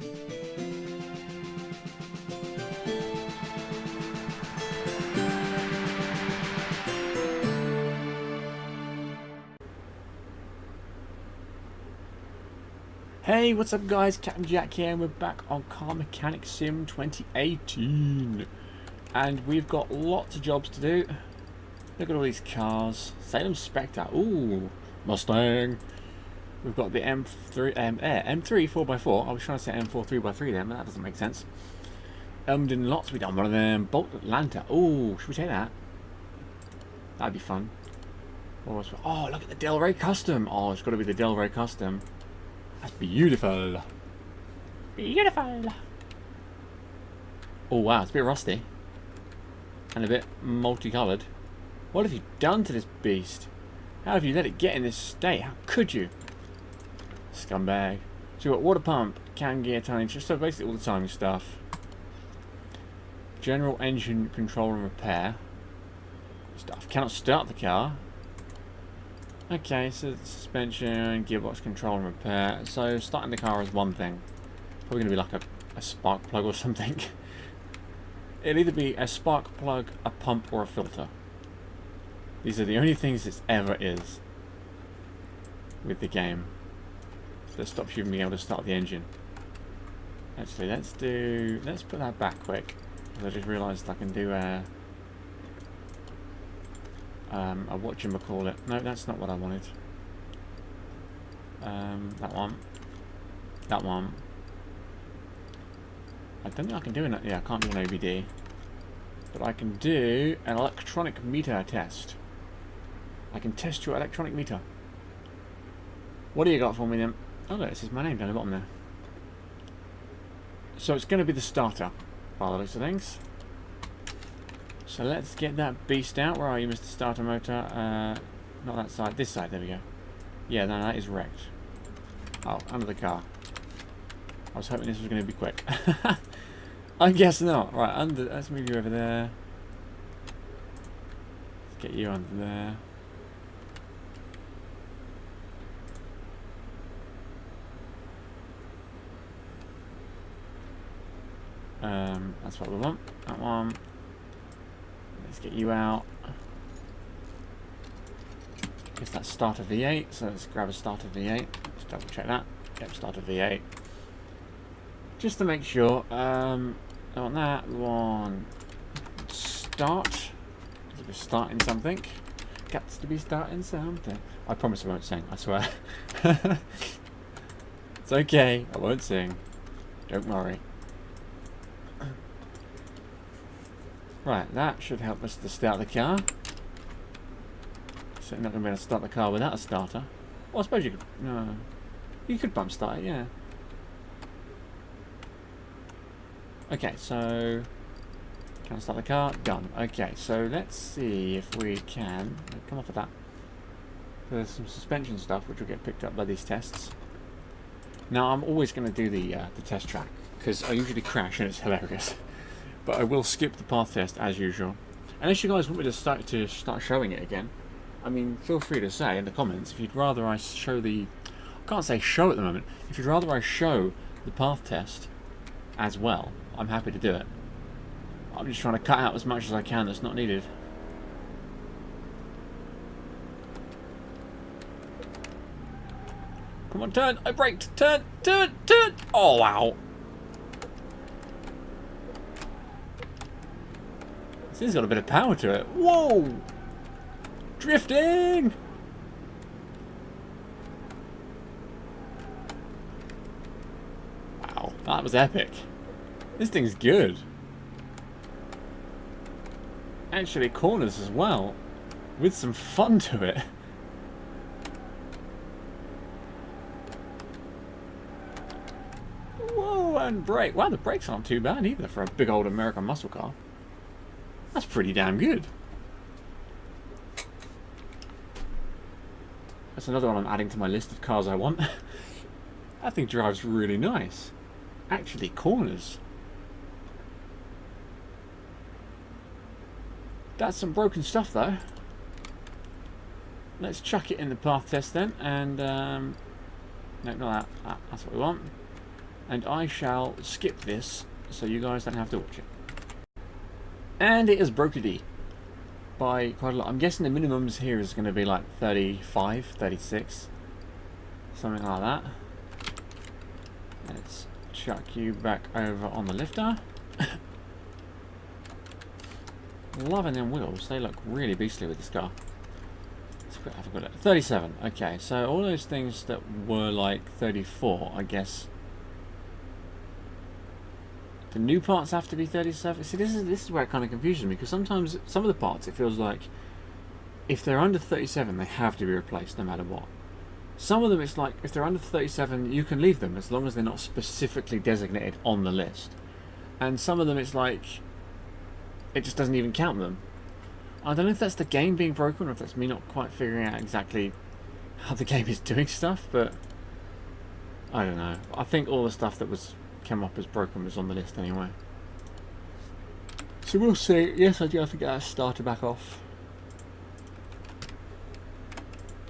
Hey, what's up guys, Captain Jack here, and we're back on Car Mechanic Sim 2018. And we've got lots of jobs to do. Look at all these cars. Salem Spectre, ooh, Mustang. We've got the M3 4x4. I was trying to say M4 3x3 then, but that doesn't make sense. Elmden Lots, we done one of them. Bolt Atlanta, ooh, should we take that? That'd be fun. Oh, look at the Del Rey Custom. Oh, it's got to be the Del Rey Custom. That's beautiful. Beautiful. Oh wow, it's a bit rusty. And a bit multicoloured. What have you done to this beast? How have you let it get in this state? How could you? Scumbag. So we've got water pump, can gear, tonnage, so basically all the timing stuff. General engine control and repair. Stuff. Cannot start the car. Okay, so suspension, gearbox control and repair. So starting the car is one thing. Probably going to be like a spark plug or something. It'll either be a spark plug, a pump or a filter. These are the only things this ever is with the game. So that stops you from being able to start the engine. Actually, let's put that back quick. Because I just realised I can do a whatchamacallit. No, that's not what I wanted. That one. That one. I don't think I can do an... Yeah, I can't do an OBD. But I can do an electronic meter test. I can test your electronic meter. What do you got for me then? Oh look, it says my name down the bottom there. So it's going to be the starter, by the looks of things. So let's get that beast out. Where are you, Mr. Starter Motor? Not that side. This side. There we go. Yeah, no, that is wrecked. Oh, under the car. I was hoping this was going to be quick. I guess not. Right, under. Let's move you over there. Let's get you under there. That's what we want. That one. Let's get you out. Guess that's starter V8, so let's grab a starter V8. Let's double check that. Yep, starter V8. Just to make sure. I want that one. Start. Because we're starting something. Got to be starting something. I promise I won't sing, I swear. It's okay, I won't sing. Don't worry. Right, that should help us to start the car. So you're not going to be able to start the car without a starter. Well, I suppose you could... No. You could bump start it, yeah. Okay, so... Can I start the car? Done. Okay, so let's see if we can... Come off of that. There's some suspension stuff which will get picked up by these tests. Now, I'm always going to do the test track, because I usually crash and it's hilarious. But I will skip the path test as usual. Unless you guys want me to start showing it again. I mean, feel free to say in the comments if you'd rather I show the... I can't say show at the moment. If you'd rather I show the path test as well, I'm happy to do it. I'm just trying to cut out as much as I can that's not needed. Come on, turn! I braked! Turn! Turn! Turn! Oh, wow! This thing's got a bit of power to it. Whoa! Drifting! Wow, that was epic. This thing's good. Actually, corners as well, with some fun to it. Whoa, and brake. Wow, the brakes aren't too bad either for a big old American muscle car. That's pretty damn good. That's another one I'm adding to my list of cars I want. That thing drives really nice. Actually, corners. That's some broken stuff though. Let's chuck it in the path test then, and no, not that. That's what we want. and I shall skip this so you guys don't have to watch it. And it is broken by quite a lot. I'm guessing the minimums here is going to be like 35, 36, something like that. Let's chuck you back over on the lifter. Loving them wheels, they look really beastly with this car. Let's have a good look. 37, okay, so all those things that were like 34, I guess. The new parts have to be 37. See, this is where it kind of confuses me, because sometimes some of the parts it feels like if they're under 37 they have to be replaced no matter what. Some of them it's like if they're under 37 you can leave them as long as they're not specifically designated on the list. And some of them it's like it just doesn't even count them. I don't know if that's the game being broken or if that's me not quite figuring out exactly how the game is doing stuff, but I don't know. I think all the stuff that came up as broken was on the list anyway. So we'll see. Yes, I do have to get that starter back off.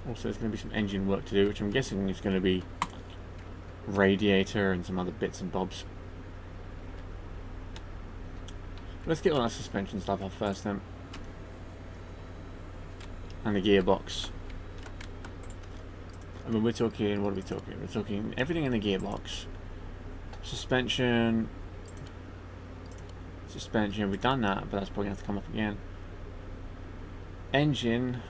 Also, there's going to be some engine work to do, which I'm guessing is going to be radiator and some other bits and bobs. Let's get all that suspension stuff off first then. And the gearbox. I mean, we're talking, what are we talking? We're talking everything in the gearbox. Suspension, we've done that, but that's probably going to have to come off again. Engine,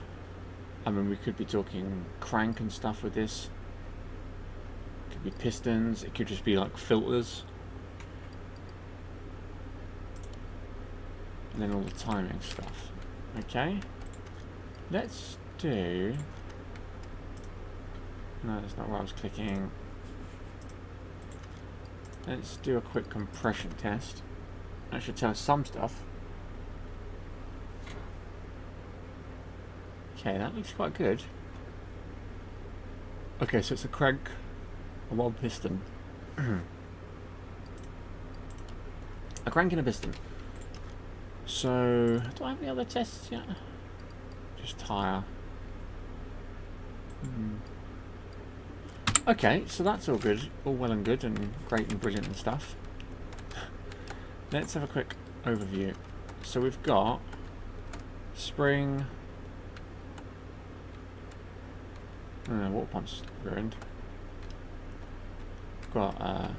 I mean, we could be talking crank and stuff with this. It could be pistons, it could just be like filters. And then all the timing stuff. Okay, let's do... No, that's not where I was clicking. Let's do a quick compression test. That should tell us some stuff. Okay, that looks quite good. Okay, so it's a crank, a one piston. A crank and a piston. So, do I have any other tests yet? Just tyre. Okay, so that's all good, all well and good and great and brilliant and stuff. Let's have a quick overview. So we've got spring, water pumps ruined. We've got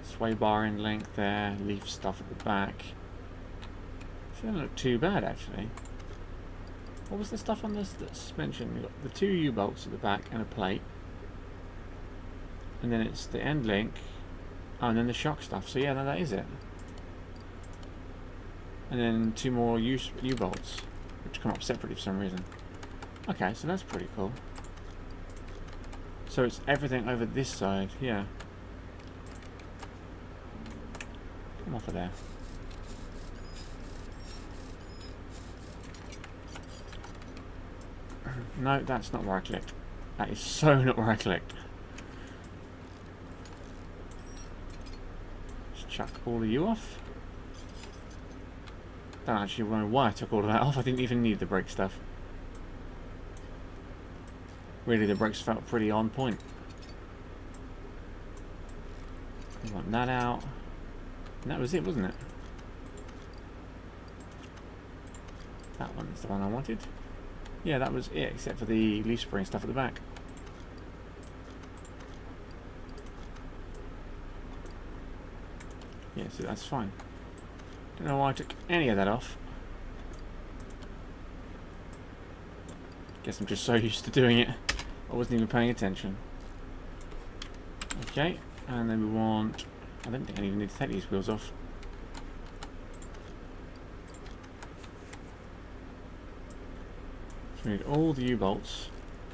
sway bar in length there, leaf stuff at the back. It doesn't look too bad actually. What was the stuff on this suspension? We've got the two U-bolts at the back and a plate. And then it's the end link. Oh, and then the shock stuff. So yeah, no, that is it. And then two more U-bolts, which come up separately for some reason. Okay, so that's pretty cool. So it's everything over this side, yeah. Come off of there. No, that's not where I clicked. That is so not where I clicked. Just chuck all of you off. Don't actually know why I took all of that off. I didn't even need the brake stuff. Really, the brakes felt pretty on point. I want that out. And that was it, wasn't it? That one's the one I wanted. Yeah, that was it, except for the leaf spring stuff at the back. Yeah, so that's fine. Don't know why I took any of that off. Guess I'm just so used to doing it, I wasn't even paying attention. Okay, and then we want... I don't think I even need to take these wheels off. So we need all the U-bolts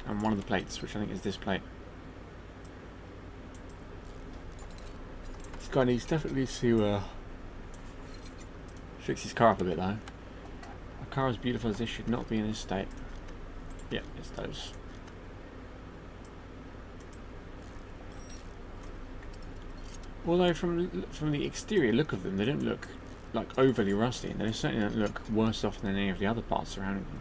and one of the plates, which I think is this plate. This guy definitely needs to fix his car up a bit though. A car as beautiful as this should not be in this state. Yeah, it's those. Although from the exterior look of them, they don't look like overly rusty, and they certainly don't look worse off than any of the other parts surrounding them,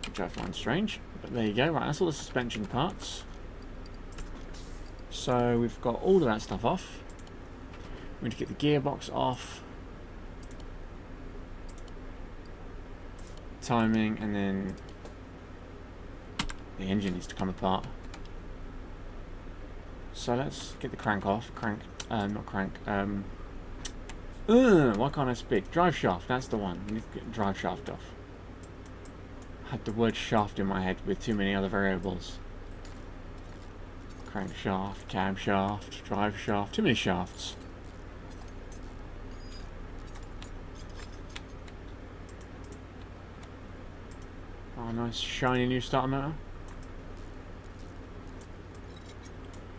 which I find strange. But there you go. Right, that's all the suspension parts. So we've got all of that stuff off. We need to get the gearbox off. Timing, and then the engine needs to come apart. So let's get the crank off. Not crank. Why can't I speak? Drive shaft, that's the one. We need to get the drive shaft off. I had the word shaft in my head with too many other variables. Crank shaft, cam shaft, drive shaft, too many shafts. Oh, nice shiny new starter motor.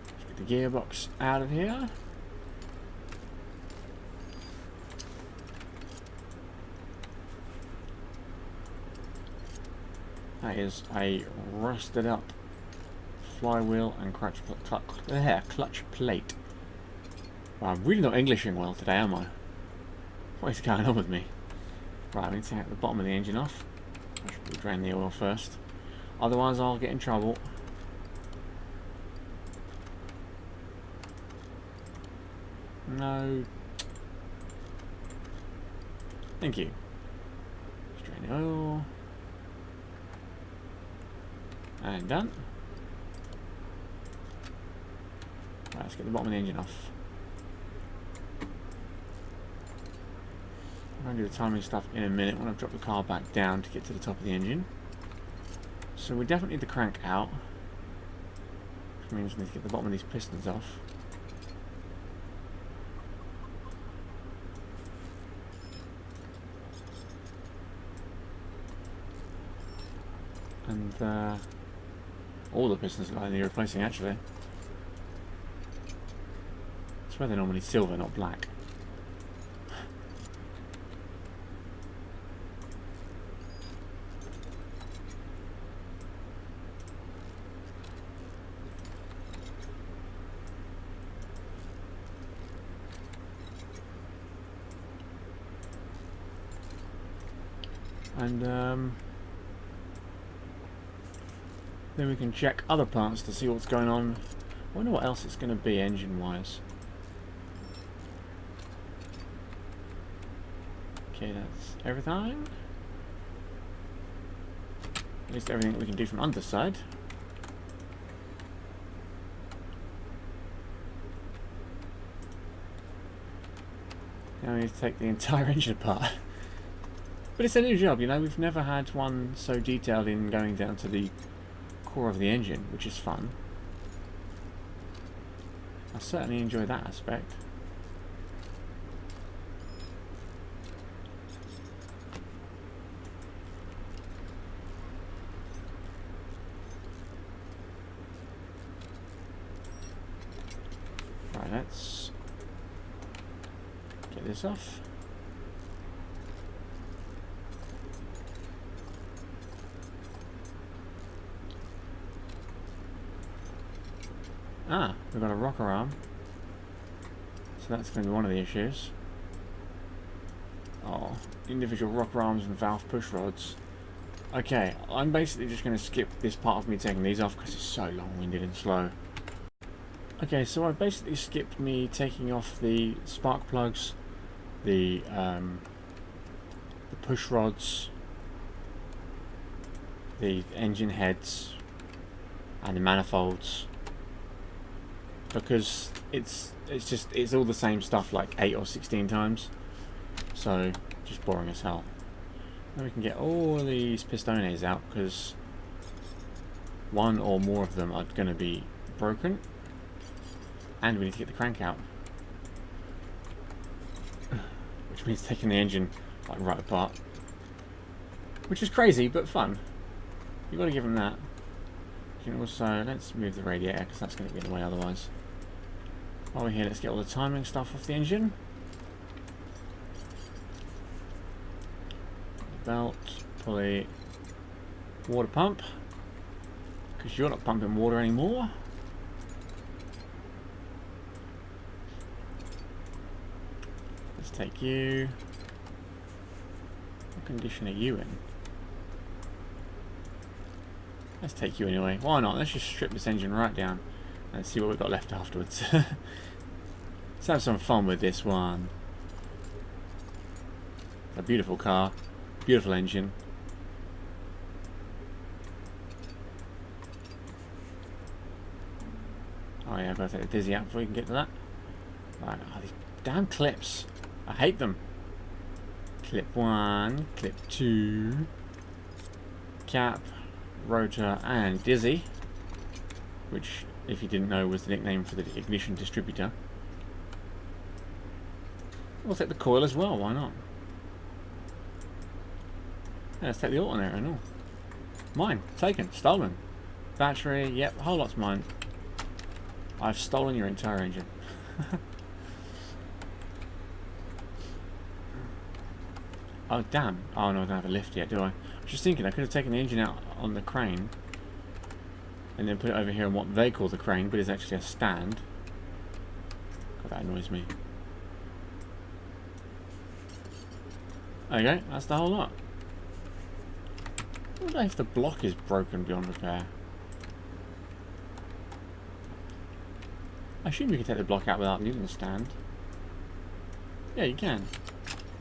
Let's get the gearbox out of here. That is a rusted up flywheel and clutch plate. Well, I'm really not Englishing well today, am I? What is going on with me? Right, I need to get the bottom of the engine off. I should drain the oil first. Otherwise I'll get in trouble. No. Thank you. Let's drain the oil. And done. Right, let's get the bottom of the engine off. I'm going to do the timing stuff in a minute when I've dropped the car back down to get to the top of the engine. So we definitely need the crank out, which means we need to get the bottom of these pistons off. And all the pistons that I need replacing, actually. I swear they're normally silver, not black. And then we can check other parts to see what's going on. I wonder what else it's going to be engine-wise. Okay, that's everything. At least everything we can do from underside. Now we need to take the entire engine apart. But it's a new job, you know, we've never had one so detailed in going down to the core of the engine, which is fun. I certainly enjoy that aspect. Right, let's get this off. Ah, we've got a rocker arm. So that's going to be one of the issues. Oh, individual rocker arms and valve push rods. Okay, I'm basically just going to skip this part of me taking these off because it's so long-winded and slow. Okay, so I've basically skipped me taking off the spark plugs, the push rods, the engine heads, and the manifolds. Because it's all the same stuff like 8 or 16 times, so just boring as hell. Then we can get all these pistones out because one or more of them are going to be broken, and we need to get the crank out, which means taking the engine like right apart, which is crazy but fun. You've got to give them that. You can also, let's move the radiator because that's going to be in the way otherwise. While we're here, let's get all the timing stuff off the engine. Belt, pulley, water pump, because you're not pumping water anymore. Let's take you. What condition are you in? Let's take you anyway. Why not? Let's just strip this engine right down. Let's see what we've got left afterwards. Let's have some fun with this one. A beautiful car, beautiful engine. Oh yeah, I've got to take the dizzy out before we can get to that. Right, oh, these damn clips. I hate them. Clip 1, clip 2, cap, rotor, and dizzy, which, if you didn't know, was the nickname for the ignition distributor. We'll take the coil as well, why not? Yeah, let's take the alternator and all. Mine, taken, stolen. Battery, yep, the whole lot's mine. I've stolen your entire engine. Oh damn. Oh no, I don't have a lift yet, do I? I was just thinking I could have taken the engine out on the crane and then put it over here on what they call the crane, but it's actually a stand. God, that annoys me. Okay, that's the whole lot. I wonder if the block is broken beyond repair. I assume you can take the block out without needing the stand. Yeah, you can.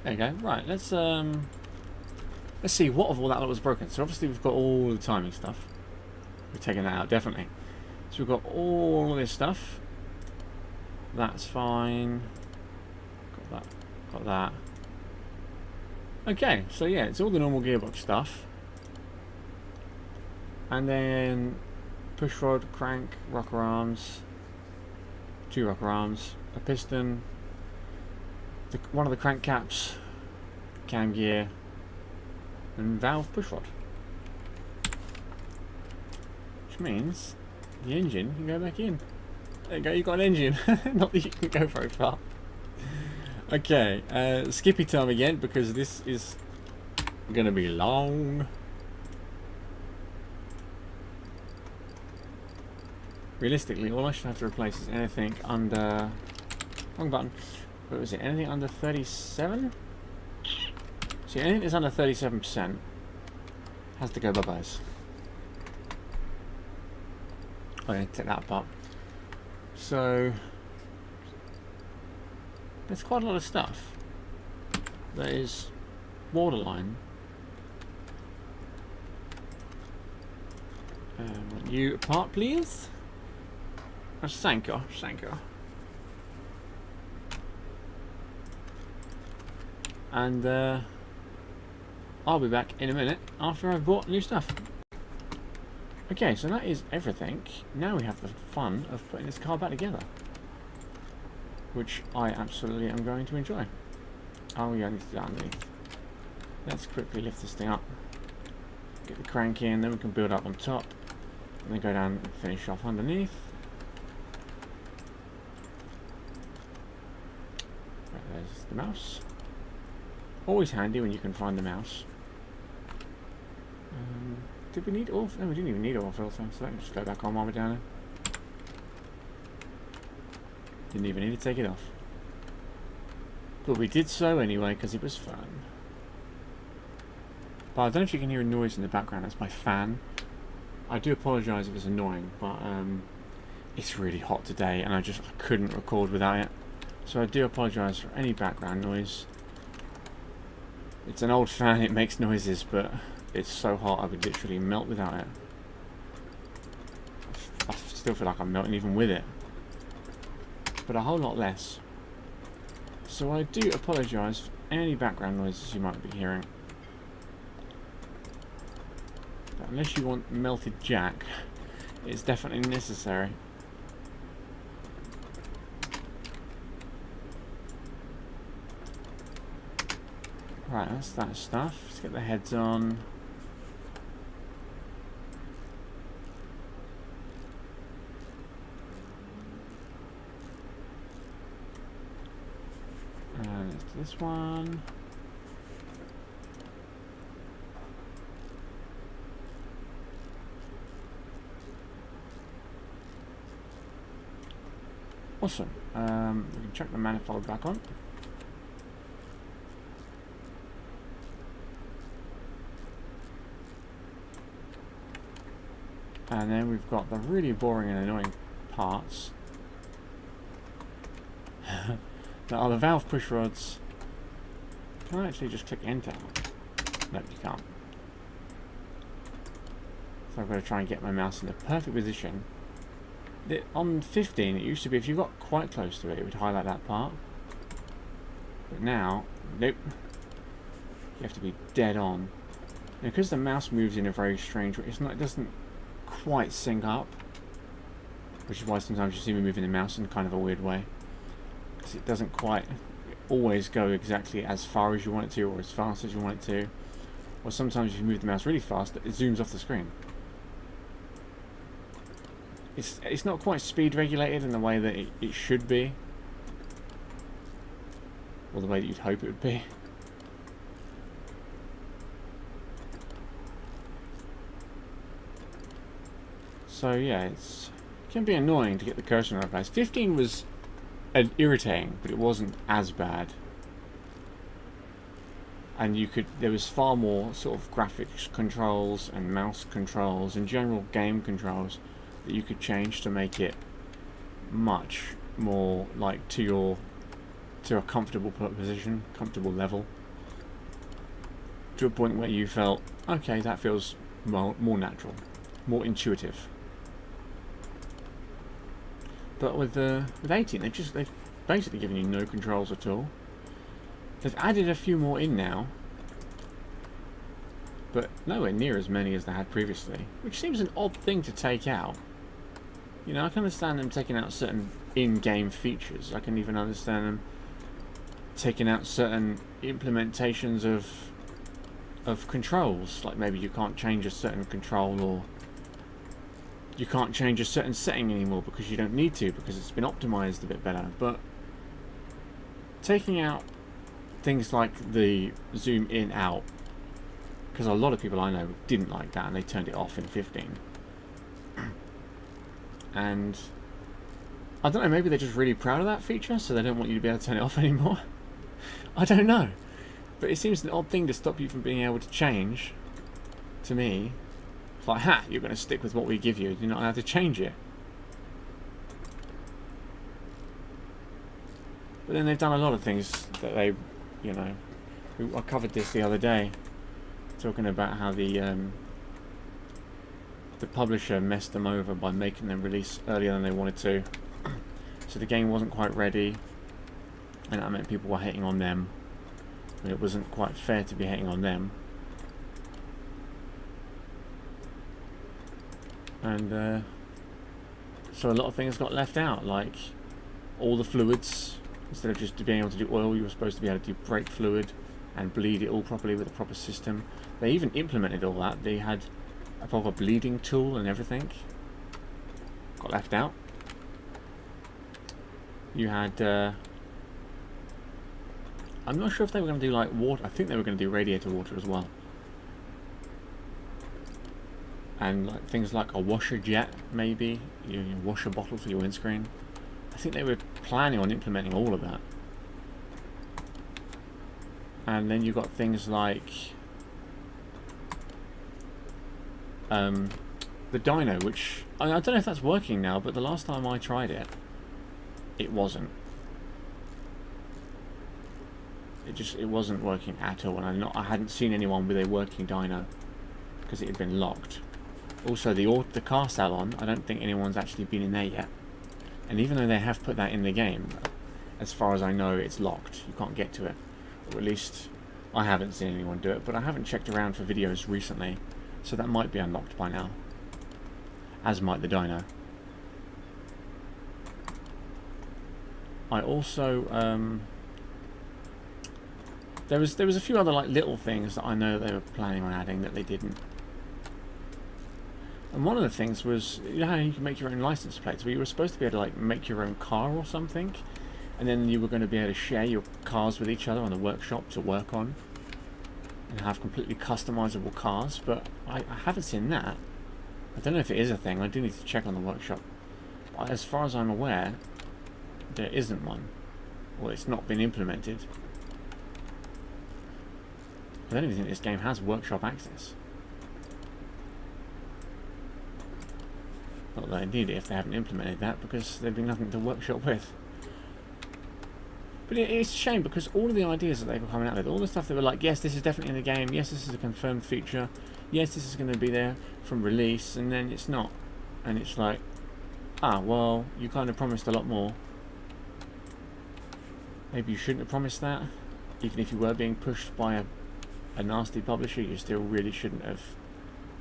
There you go. Right, let's see what of all that lot was broken. So obviously we've got all the timing stuff. We're taking that out, definitely. So we've got all of this stuff. That's fine. Got that. Got that. Okay, so yeah, it's all the normal gearbox stuff. And then push rod, crank, rocker arms, 2 rocker arms, a piston, one of the crank caps, cam gear, and valve push rod. Which means the engine can go back in. There you go, you've got an engine. Not that you can go very far. Okay, skippy time again because this is going to be long. Realistically, all I should have to replace is anything under... Wrong button. What was it? Anything under 37? See, anything that's under 37% has to go bye-byes. Oh, yeah, take that apart. So... there's quite a lot of stuff that is borderline. You apart, please? Sanko. And I'll be back in a minute after I've bought new stuff. Okay, so that is everything. Now we have the fun of putting this car back together, which I absolutely am going to enjoy. Oh yeah, I need to do that underneath. Let's quickly lift this thing up. Get the crank in, then we can build up on top. And then go down and finish off underneath. Right, there's the mouse. Always handy when you can find the mouse. Did we need oil? No, we didn't even need oil filter, so let me just go back on while we're down there. Didn't even need to take it off. But we did so anyway, because it was fun. But I don't know if you can hear a noise in the background, that's my fan. I do apologise if it's annoying, but it's really hot today and I couldn't record without it. So I do apologise for any background noise. It's an old fan, it makes noises, but it's so hot I would literally melt without it. I still feel like I'm melting even with it. But a whole lot less. So I do apologise for any background noises you might be hearing. But unless you want melted jack, it's definitely necessary. Right, that's that stuff. Let's get the heads on. And this one. Awesome. We can chuck the manifold back on. And then we've got the really boring and annoying parts. Now, are the valve push rods... Can I actually just click enter? No, you can't. So I've got to try and get my mouse in the perfect position. On 15, it used to be if you got quite close to it, it would highlight that part. But now, nope. You have to be dead on. And because the mouse moves in a very strange way, it doesn't quite sync up. Which is why sometimes you see me moving the mouse in kind of a weird way. Because it doesn't quite always go exactly as far as you want it to, or as fast as you want it to. Or sometimes if you move the mouse really fast, it zooms off the screen. It's not quite speed regulated in the way that it should be. Or the way that you'd hope it would be. So yeah, it can be annoying to get the cursor in the right place. 15 was irritating, but it wasn't as bad. And there was far more sort of graphics controls and mouse controls and general game controls that you could change to make it much more like to a comfortable position, comfortable level, to a point where you felt, okay, that feels more natural, more intuitive. But with 18, they've basically given you no controls at all. They've added a few more in now, but nowhere near as many as they had previously, which seems an odd thing to take out. You know, I can understand them taking out certain in-game features. I can even understand them taking out certain implementations of controls, like maybe you can't change a certain control, or you can't change a certain setting anymore because you don't need to, because it's been optimized a bit better. But taking out things like the zoom in out, because a lot of people I know didn't like that and they turned it off in 15. And I don't know, maybe they're just really proud of that feature, so they don't want you to be able to turn it off anymore. I don't know. But it seems an odd thing to stop you from being able to change, to me. It's like, ha, you're going to stick with what we give you. You're not allowed to change it. But then they've done a lot of things that they, you know... I covered this the other day, talking about how the publisher messed them over by making them release earlier than they wanted to. So the game wasn't quite ready, and that meant people were hating on them. And it wasn't quite fair to be hating on them. And so a lot of things got left out, like all the fluids. Instead of just being able to do oil, you were supposed to be able to do brake fluid and bleed it all properly with a proper system. They even implemented all that. They had a proper bleeding tool and everything. Got left out. You had I'm not sure if they were going to do like water. I think they were going to do radiator water as well. And like things like a washer jet, maybe. Your washer bottle for your windscreen. I think they were planning on implementing all of that. And then you got things like the dyno, which I don't know if that's working now, but the last time I tried it, it wasn't. It wasn't working at all, and I hadn't seen anyone with a working dyno because it had been locked. Also, the car salon, I don't think anyone's actually been in there yet. And even though they have put that in the game, as far as I know, it's locked. You can't get to it. Or at least, I haven't seen anyone do it, but I haven't checked around for videos recently, so that might be unlocked by now. As might the dyno. I also, there was a few other like little things that I know they were planning on adding that they didn't. And one of the things was, you know how you can make your own license plates, where you were supposed to be able to like make your own car or something, and then you were going to be able to share your cars with each other on the workshop to work on, and have completely customizable cars. But I haven't seen that. I don't know if it is a thing. I do need to check on the workshop. But as far as I'm aware, there isn't one, or it's not been implemented. I don't even think this game has workshop access. Not that they need it if they haven't implemented that, because there'd be nothing to workshop with. But it's a shame, because all of the ideas that they were coming out with, all the stuff they were like, yes, this is definitely in the game, yes, this is a confirmed feature, yes, this is going to be there from release, and then it's not. And it's like, well, you kind of promised a lot more. Maybe you shouldn't have promised that. Even if you were being pushed by a nasty publisher, you still really shouldn't have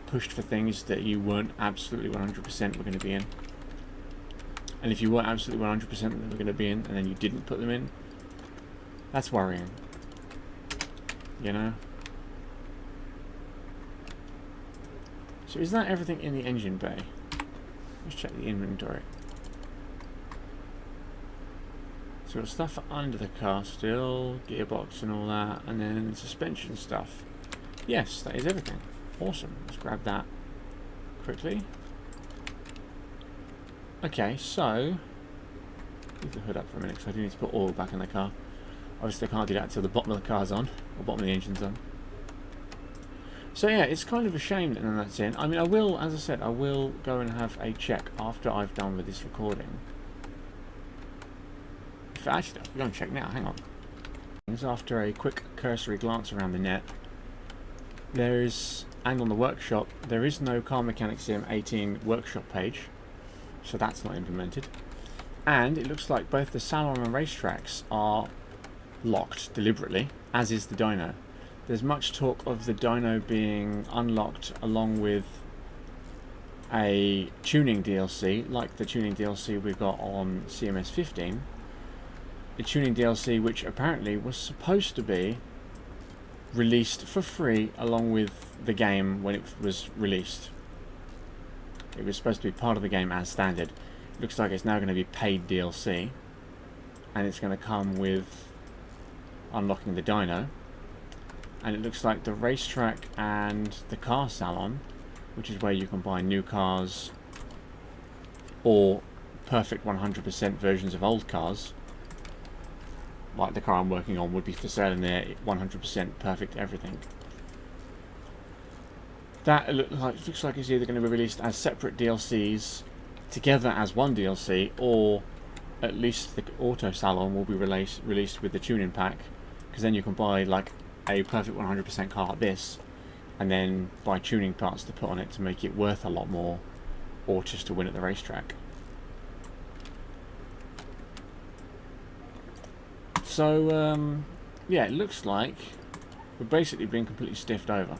pushed for things that you weren't absolutely 100% were going to be in. And if you were absolutely 100% that they were going to be in, and then you didn't put them in, that's worrying. You know? So is that everything in the engine bay? Let's check the inventory. So we've got stuff under the car still, gearbox and all that, and then suspension stuff. Yes, that is everything. Awesome. Let's grab that quickly. Okay, so leave the hood up for a minute because I do need to put oil back in the car. Obviously I can't do that until the bottom of the car's on, or bottom of the engine's on. So yeah, it's kind of a shame that none of that's in. I mean, I will, as I said, I will go and have a check after I've done with this recording. Actually, I'll go and check now, hang on. After a quick cursory glance around the net, there is, and on the workshop, there is no Car Mechanic Sim 18 workshop page, so that's not implemented. And it looks like both the Salon and racetracks are locked deliberately, as is the dyno. There's much talk of the dyno being unlocked along with a tuning DLC, like the tuning DLC we got on CMS 15. A tuning DLC which apparently was supposed to be released for free along with the game when it was released. It was supposed to be part of the game as standard. It looks like it's now going to be paid DLC, and it's going to come with unlocking the dyno. And it looks like the racetrack and the car salon, which is where you can buy new cars or perfect 100% versions of old cars, like the car I'm working on, would be for sale in there, 100% perfect everything. That looks like it's either going to be released as separate DLCs together as one DLC, or at least the Auto Salon will be released with the tuning pack, because then you can buy like a perfect 100% car like this, and then buy tuning parts to put on it to make it worth a lot more, or just to win at the racetrack. So, yeah, it looks like we're basically being completely stiffed over.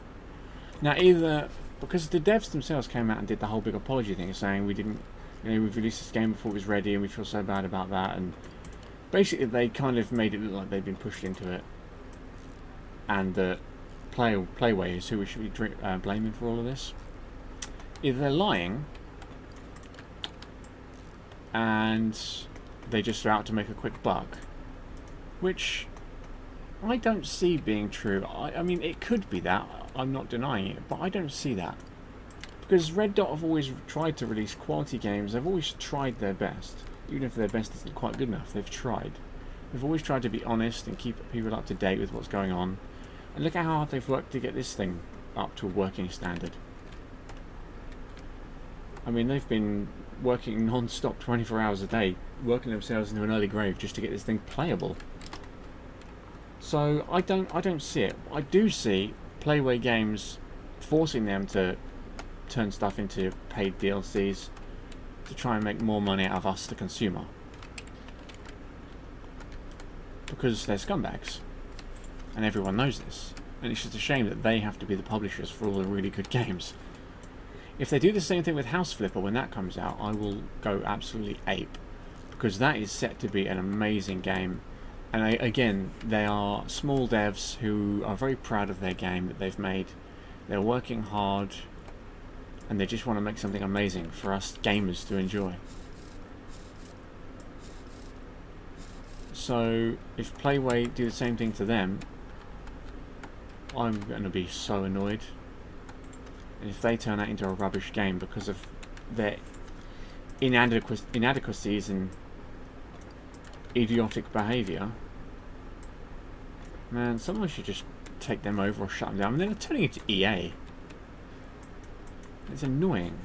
Now, either because the devs themselves came out and did the whole big apology thing, saying we didn't, we've released this game before it was ready and we feel so bad about that, and basically they kind of made it look like they'd been pushed into it, and that Playway is who we should be blaming for all of this. Either they're lying and they just are out to make a quick buck, which I don't see being true. I mean, it could be that, I'm not denying it, but I don't see that. Because Red Dot have always tried to release quality games, they've always tried their best. Even if their best isn't quite good enough, they've tried. They've always tried to be honest and keep people up to date with what's going on. And look at how hard they've worked to get this thing up to a working standard. I mean, they've been working non-stop 24 hours a day, working themselves into an early grave just to get this thing playable. So I don't see it. I do see Playway Games forcing them to turn stuff into paid DLCs to try and make more money out of us, the consumer. Because they're scumbags. And everyone knows this. And it's just a shame that they have to be the publishers for all the really good games. If they do the same thing with House Flipper when that comes out, I will go absolutely ape. Because that is set to be an amazing game. And again, they are small devs who are very proud of their game that they've made. They're working hard, and they just want to make something amazing for us gamers to enjoy. So if Playway do the same thing to them, I'm going to be so annoyed. And if they turn that into a rubbish game because of their inadequacies and idiotic behaviour, man, someone should just take them over or shut them down. I mean, they're turning it to EA. It's annoying.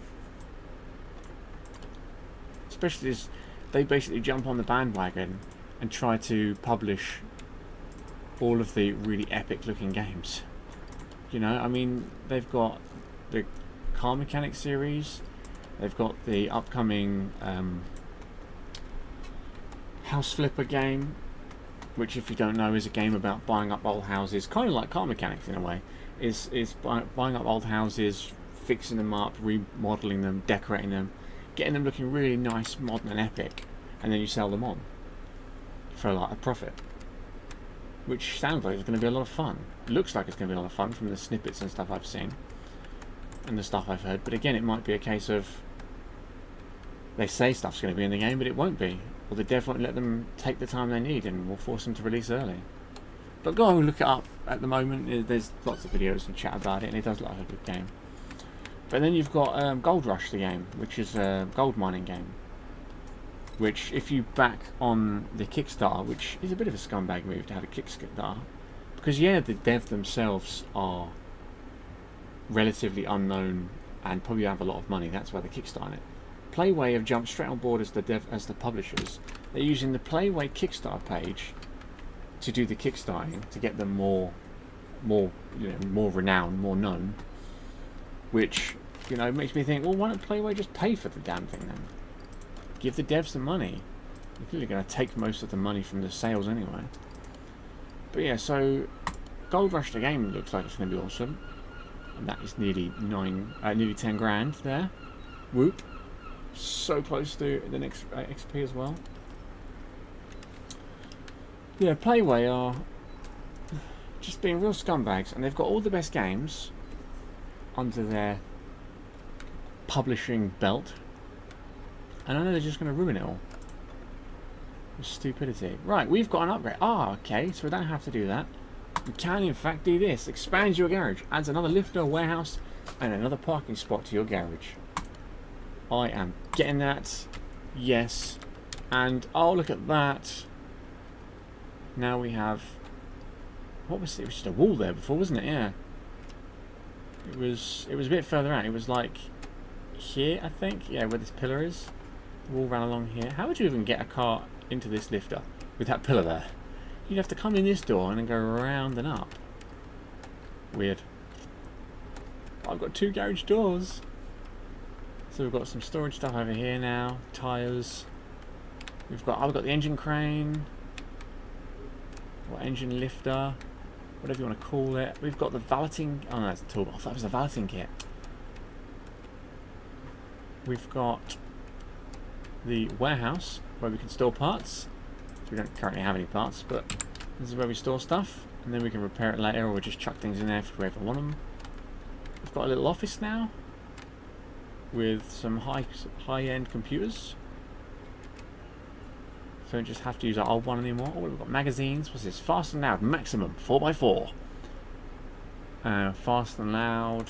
especially as they basically jump on the bandwagon and try to publish all of the really epic looking games. You know, I mean, they've got the Car Mechanic series, they've got the upcoming House Flipper game, which, if you don't know, is a game about buying up old houses, kind of like Car Mechanics in a way. Is buying up old houses, fixing them up, remodeling them, decorating them, getting them looking really nice, modern and epic, and then you sell them on for like a profit. Which sounds like it's going to be a lot of fun. It looks like it's going to be a lot of fun from the snippets and stuff I've seen and the stuff I've heard. But again, it might be a case of they say stuff's going to be in the game, but it won't be. Or the dev won't let them take the time they need and will force them to release early. But go and look it up at the moment. There's lots of videos and chat about it, and it does look like a good game. But then you've got Gold Rush, the game, which is a gold mining game. Which, if you back on the Kickstarter, which is a bit of a scumbag move to have a Kickstarter, because yeah, the dev themselves are relatively unknown and probably have a lot of money. That's why they Kickstarter it. Playway have jumped straight on board as the publishers. They're using the Playway Kickstarter page to do the kickstarting to get them more renowned, more known. Which, you know, makes me think, well, why don't Playway just pay for the damn thing then? Give the devs the money. They're clearly going to take most of the money from the sales anyway. But yeah, so Gold Rush the game looks like it's going to be awesome, and that is nearly 10 grand there. Whoop! So close to the next XP as well. Yeah, Playway are just being real scumbags, and they've got all the best games under their publishing belt. And I know they're just going to ruin it all. With stupidity. Right, we've got an upgrade. Ah, okay, so we don't have to do that. We can, in fact, do this. Expands your garage. Adds another lifter, warehouse, and another parking spot to your garage. I am getting that. Yes. And, oh, look at that. Now we have... What was it? It was just a wall there before, wasn't it? Yeah. It was a bit further out. It was like here, I think. Yeah, where this pillar is. Wall ran along here. How would you even get a car into this lifter with that pillar there? You'd have to come in this door and then go around and up. Weird. I've got 2 garage doors. So we've got some storage stuff over here now. Tyres. I've got the engine crane. Or engine lifter. Whatever you want to call it. We've got the valeting. Oh no, that's a toolbox. I thought it was a valeting kit. We've got the warehouse where we can store parts. So we don't currently have any parts, but this is where we store stuff, and then we can repair it later, or we'll just chuck things in there if we ever want them. We've got a little office now with some high-end computers. So we don't just have to use our old one anymore. Oh, we've got magazines. What's this? Fast and Loud Maximum 4x4. Fast and Loud.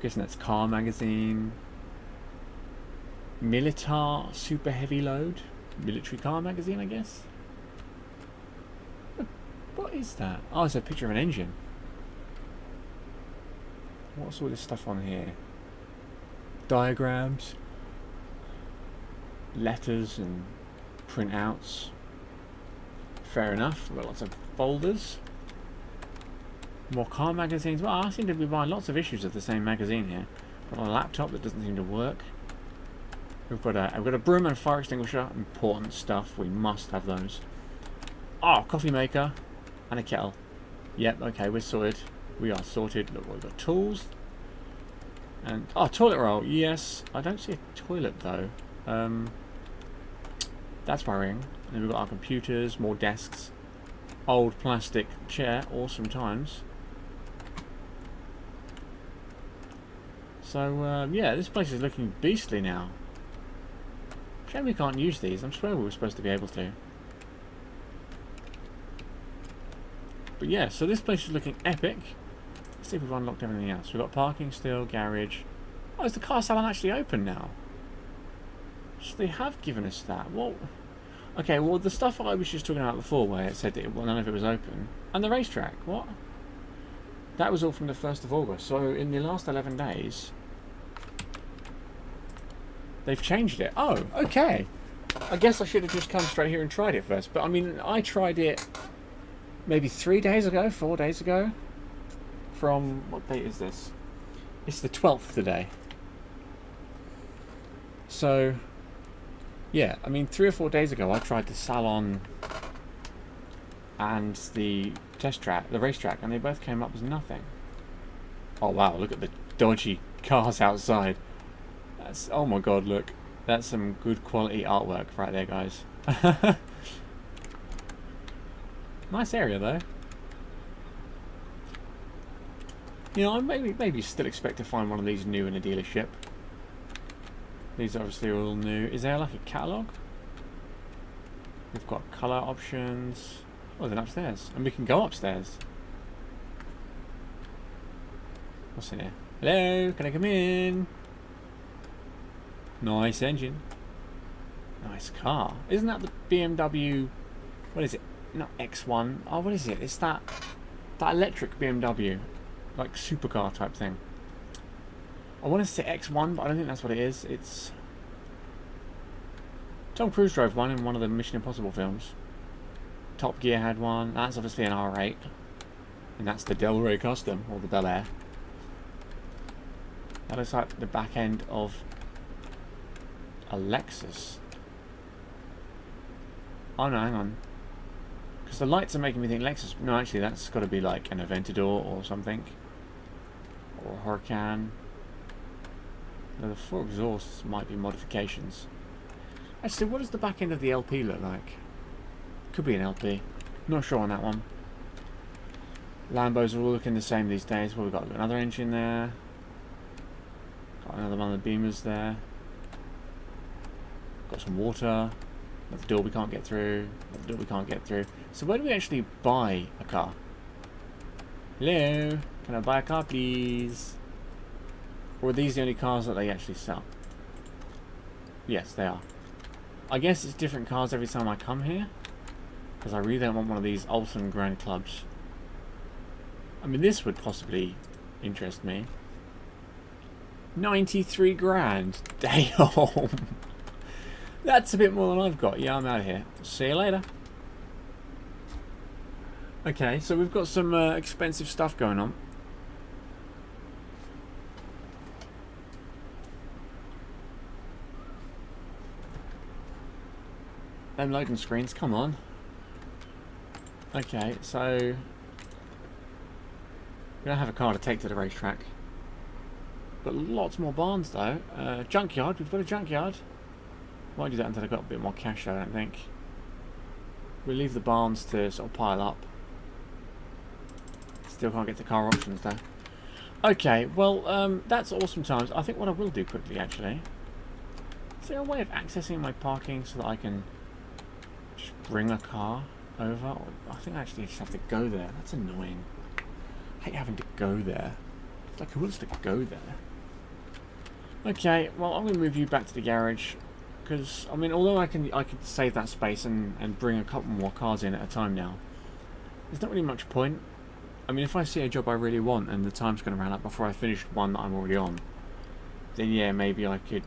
Guessing that's car magazine. Militar Super Heavy Load. Military car magazine, I guess. What is that? Oh, it's a picture of an engine. What's all this stuff on here? Diagrams. Letters and printouts. Fair enough. We've got lots of folders. More car magazines. Well, I seem to be buying lots of issues of the same magazine here. Got a laptop that doesn't seem to work. I've got a broom and fire extinguisher. Important stuff. We must have those. Oh, coffee maker and a kettle. Yep. Okay, we're sorted. We are sorted. Look, we've got tools. And oh, toilet roll. Yes. I don't see a toilet though. That's worrying. And then we've got our computers, more desks, old plastic chair. Awesome times. So yeah, this place is looking beastly now. Shame we can't use these. I'm sure we were supposed to be able to. But yeah, so this place is looking epic. Let's see if we've unlocked everything else. We've got parking still, garage. Oh, is the car salon actually open now? So they have given us that. Well, okay, well the stuff I was just talking about before where it said that none of it was open. And the racetrack, what? That was all from the 1st of August. So in the last 11 days... They've changed it. Oh, okay. I guess I should have just come straight here and tried it first. But I mean, I tried it maybe 3 days ago, 4 days ago. From, what date is this? It's the 12th today. So, yeah, I mean, 3 or 4 days ago I tried the Salon and the test track, the racetrack, and they both came up as nothing. Oh wow, look at the dodgy cars outside. That's, oh my god, look. That's some good quality artwork right there, guys. Nice area though. You know, I maybe still expect to find one of these new in a dealership. These obviously are all new. Is there like a catalogue? We've got colour options. Oh, then upstairs. And we can go upstairs. What's in here? Hello, can I come in? Nice engine. Nice car. Isn't that the BMW... What is it? Not X1. Oh, what is it? It's that electric BMW. Like supercar type thing. I want to say X1, but I don't think that's what it is. It's... Tom Cruise drove one in one of the Mission Impossible films. Top Gear had one. That's obviously an R8. And that's the Del Rey Custom, or the Bel Air. That looks like the back end of a Lexus. Oh no, hang on. Because the lights are making me think Lexus. No, actually that's got to be like an Aventador or something. Or a Huracan. No, the 4 exhausts might be modifications. Actually, what does the back end of the LP look like? Could be an LP. Not sure on that one. Lambos are all looking the same these days. Well, we've got another engine there. Got another one of the Beamers there. Got some water. Another door we can't get through. Another door we can't get through. So where do we actually buy a car? Hello? Can I buy a car, please? Or are these the only cars that they actually sell? Yes, they are. I guess it's different cars every time I come here. Because I really don't want one of these Alton Grand Clubs. I mean, this would possibly interest me. 93 grand. Damn. That's a bit more than I've got. Yeah, I'm out of here. See you later. Okay, so we've got some expensive stuff going on. Them loading screens, come on. Okay, so we don't have a car to take to the racetrack. Got lots more barns though. Junkyard, we've got a junkyard. Won't do that until I've got a bit more cash though, I don't think. We'll leave the barns to sort of pile up. Still can't get to car options though. Okay, well that's awesome times. I think what I will do quickly actually. Is there a way of accessing my parking so that I can just bring a car over? Or I think I actually just have to go there. That's annoying. I hate having to go there. It's like who wants to go there? Okay, well I'm going to move you back to the garage. Because, I mean, although I could save that space and bring a couple more cars in at a time now, there's not really much point. I mean, if I see a job I really want and the time's going to run out before I finish one that I'm already on, then yeah, maybe I could,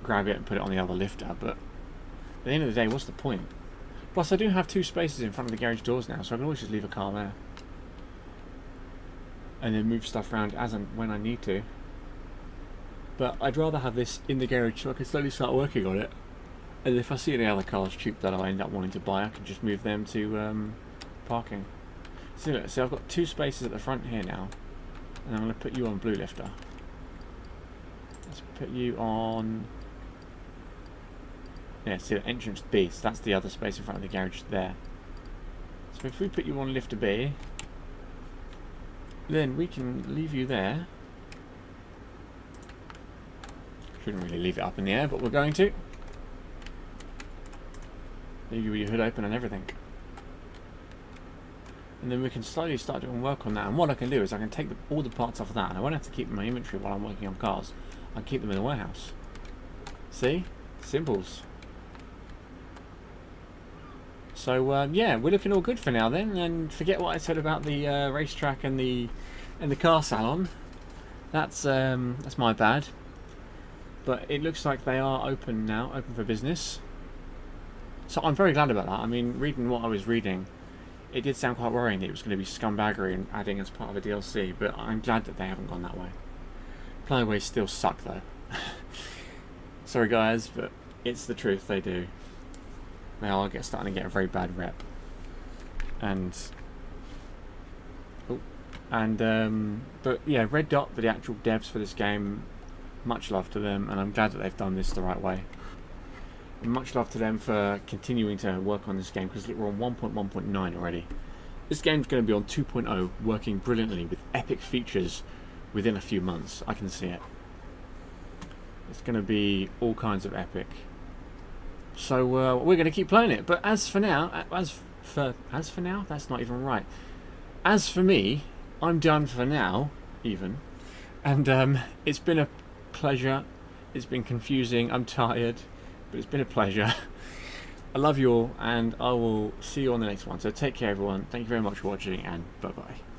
grab it and put it on the other lifter, but at the end of the day, what's the point? Plus, I do have 2 spaces in front of the garage doors now, so I can always just leave a car there. And then move stuff around as and when I need to. But I'd rather have this in the garage so I can slowly start working on it. And if I see any other cars cheap that I end up wanting to buy, I can just move them to parking. So look, so I've got 2 spaces at the front here now. And I'm going to put you on blue lifter. Let's put you on... Yeah, see the entrance B, so that's the other space in front of the garage there. So if we put you on lifter B, then we can leave you there. Shouldn't really leave it up in the air, but we're going to. Leave you with your hood open and everything. And then we can slowly start doing work on that. And what I can do is I can take all the parts off of that, and I won't have to keep them in my inventory while I'm working on cars. I can keep them in the warehouse. See? Simples. So yeah, we're looking all good for now then, and forget what I said about the racetrack and the in the car salon. That's my bad. But it looks like they are open now, open for business. So I'm very glad about that. I mean, reading what I was reading, it did sound quite worrying that it was going to be scumbaggery and adding as part of a DLC, but I'm glad that they haven't gone that way. Playways still suck though. Sorry guys, but it's the truth, they do. They are starting to get a very bad rep. But yeah, Red Dot, the actual devs for this game, much love to them, and I'm glad that they've done this the right way. And much love to them for continuing to work on this game, because we're on 1.1.9 already. This game's going to be on 2.0, working brilliantly with epic features within a few months. I can see it. It's going to be all kinds of epic. So we're going to keep playing it. But as for now, as for now, that's not even right. As for me, I'm done for now, even. And it's been a pleasure. It's been confusing. I'm tired, but it's been a pleasure. I love you all, and I will see you on the next one. So take care, everyone. Thank you very much for watching, and bye-bye.